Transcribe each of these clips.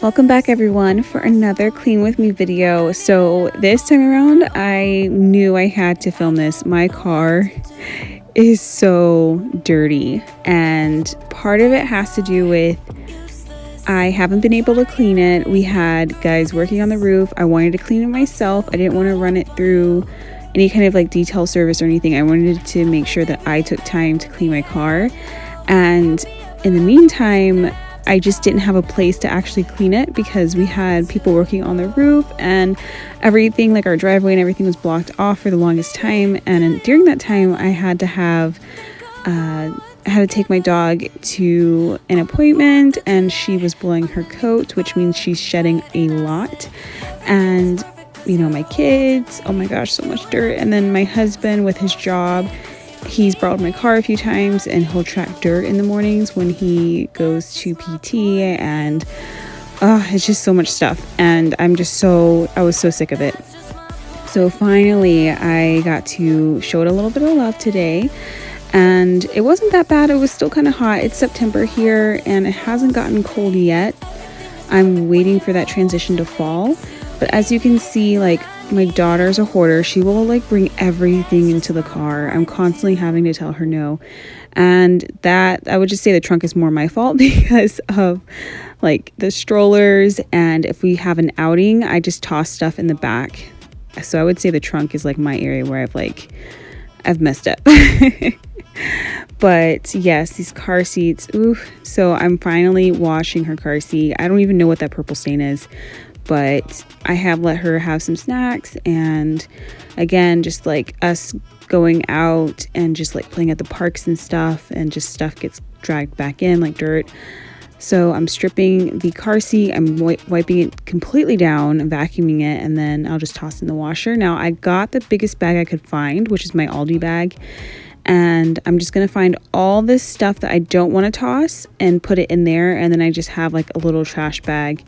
Welcome back everyone for another clean with me video. So this time around I knew I had to film this. My car is so dirty and part of it has to do with I haven't been able to clean it. We had guys working on the roof. I wanted to clean it myself. I didn't want to run it through any kind of like detail service or anything. I wanted to make sure that I took time to clean my car, and in the meantime I just didn't have a place to actually clean it because we had people working on the roof and everything, like our driveway and everything was blocked off for the longest time. And during that time I had to take my dog to an appointment, and she was blowing her coat, which means she's shedding a lot. And you know, my kids, oh my gosh, so much dirt. And then my husband with his job, he's borrowed my car a few times and he'll track dirt in the mornings when he goes to PT, and it's just so much stuff. And I was so sick of it. So finally I got to show it a little bit of love today, and it wasn't that bad. It was still kind of hot. It's September here and it hasn't gotten cold yet. I'm waiting for that transition to fall. But as you can see, like, my daughter's a hoarder. She will like bring everything into the car. I'm constantly having to tell her no. And that, I would just say the trunk is more my fault because of like the strollers, and if we have an outing, I just toss stuff in the back. So I would say the trunk is like my area where I've messed up. But yes, these car seats, oof. So I'm finally washing her car seat. I don't even know what that purple stain is, but I have let her have some snacks, and again, just like us going out and just like playing at the parks and stuff, and just stuff gets dragged back in like dirt. So I'm stripping the car seat, I'm wiping it completely down, vacuuming it, and then I'll just toss in the washer. Now I got the biggest bag I could find, which is my Aldi bag, and I'm just gonna find all this stuff that I don't want to toss and put it in there, and then I just have like a little trash bag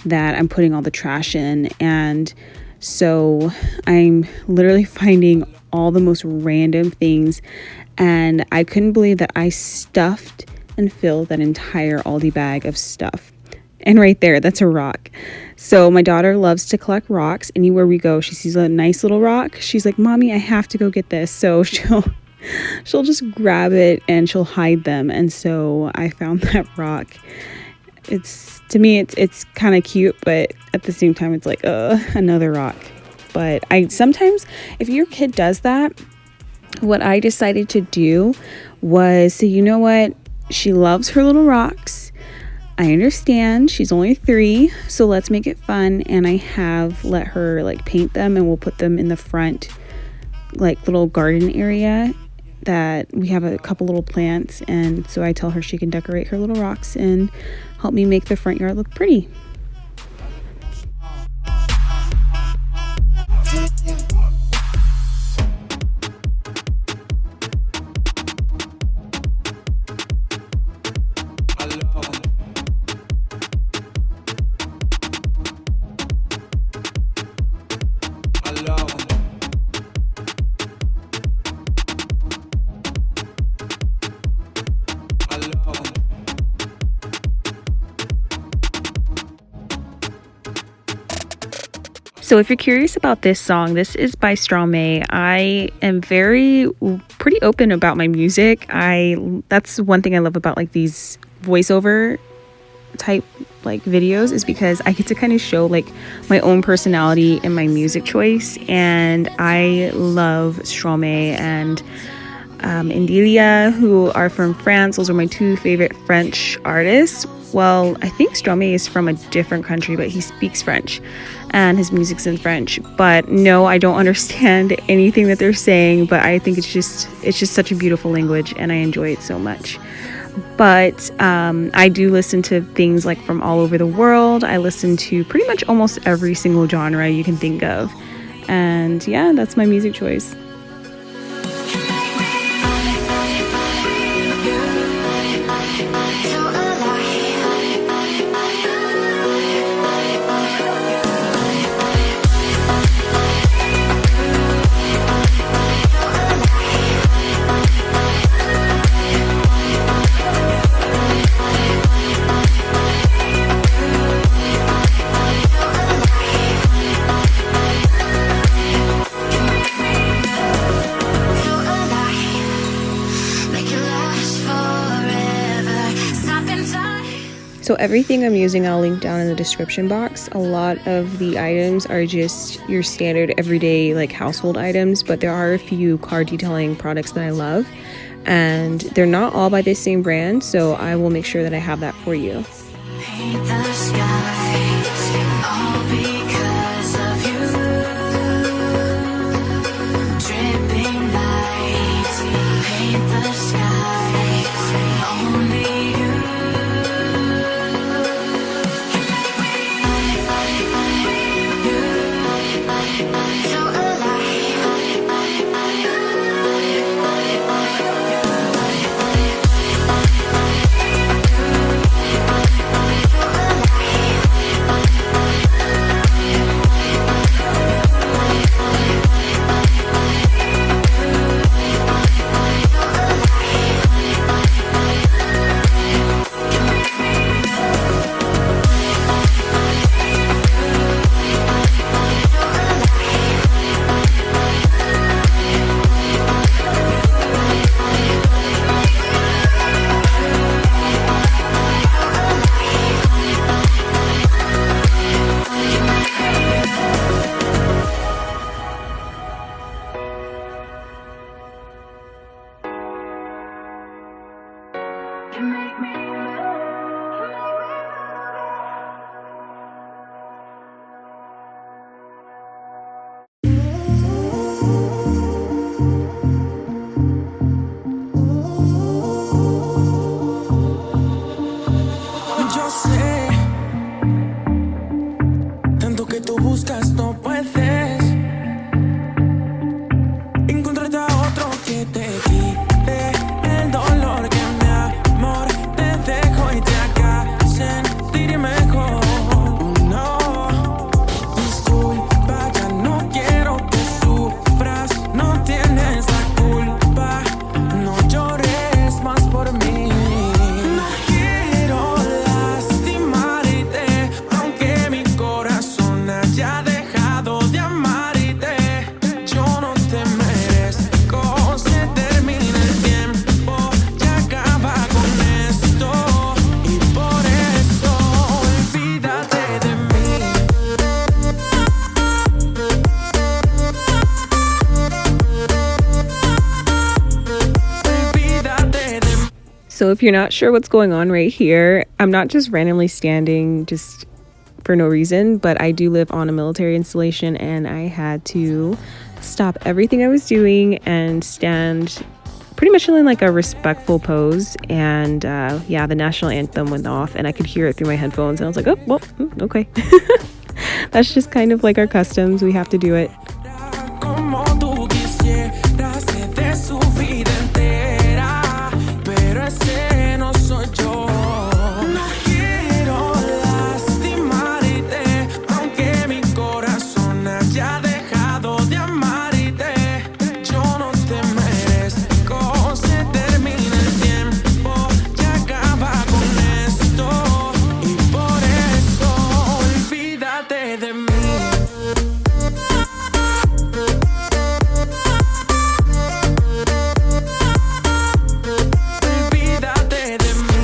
that I'm putting all the trash in. And so I'm literally finding all the most random things, and I couldn't believe that I stuffed and filled that entire Aldi bag of stuff. And right there, that's a rock. So my daughter loves to collect rocks. Anywhere we go, she sees a nice little rock, she's like, "Mommy, I have to go get this." So she'll just grab it and she'll hide them. And so I found that rock. To me it's kind of cute, but at the same time it's like another rock. But I sometimes, if your kid does that, what I decided to do was say, you know what, she loves her little rocks, I understand she's only 3, so let's make it fun. And I have let her like paint them, and we'll put them in the front like little garden area that we have a couple little plants, and so I tell her she can decorate her little rocks and help me make the front yard look pretty. So if you're curious about this song, this is by Stromae. I am pretty open about my music. That's one thing I love about like these voiceover type like videos, is because I get to kind of show like my own personality and my music choice. And I love Stromae and Indilia, who are from France. Those are my 2 favorite French artists. Well, I think Stromae is from a different country, but he speaks French and his music's in French. But no, I don't understand anything that they're saying, but I think it's just such a beautiful language and I enjoy it so much. But I do listen to things like from all over the world. I listen to pretty much almost every single genre you can think of. And yeah, that's my music choice. So everything I'm using I'll link down in the description box. A lot of the items are just your standard everyday like household items, but there are a few car detailing products that I love, and they're not all by the same brand, so I will make sure that I have that for you. Paint the skies, all because of you. Dripping lights, paint the skies, only you. So yo sé, tanto que tú buscas no puedes encontrarte a otro que te quite el dolor que mi amor te dejo y te haga sentir mejor. No, disculpa, ya no quiero que sufras, no tienes la culpa, no llores más por mí. No quiero lastimarte, aunque mi corazón haya dejado de amarte. Yo no te merezco, se termina el tiempo, ya acaba con esto, y por eso olvídate de mí. Olvídate de mí. So if you're not sure what's going on right here, I'm not just randomly standing just for no reason, but I do live on a military installation and I had to stop everything I was doing and stand pretty much in like a respectful pose. And yeah, the national anthem went off and I could hear it through my headphones and I was like, oh, well, okay. That's just kind of like our customs. We have to do it. Como tú quisieras de su vida entera, pero ese no soy yo. No quiero lastimarte, aunque mi corazón haya dejado de amarte. Yo no te merezco, se termina el tiempo, ya acaba con esto, y por eso olvídate de mí. Olvídate de mí.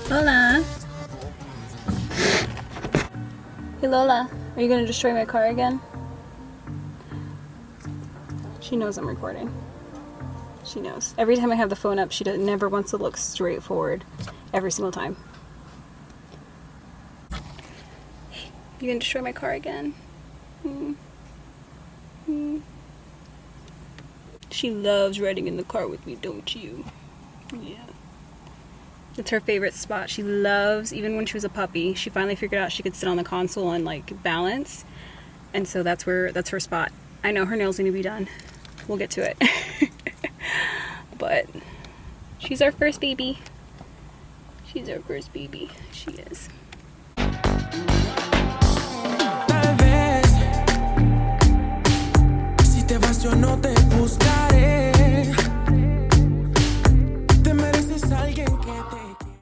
Lola. Hey Lola, are you gonna destroy my car again? She knows I'm recording. She knows. Every time I have the phone up, she never wants to look straight forward. Every single time. Hey, you gonna destroy my car again? She loves riding in the car with me, don't you? Yeah. It's her favorite spot. She loves, even when she was a puppy, she finally figured out she could sit on the console and like balance. And so that's her spot. I know her nails need to be done. We'll get to it. But she's our first baby. She's our first baby. She is. Tal vez, si te vas yo no te buscaré.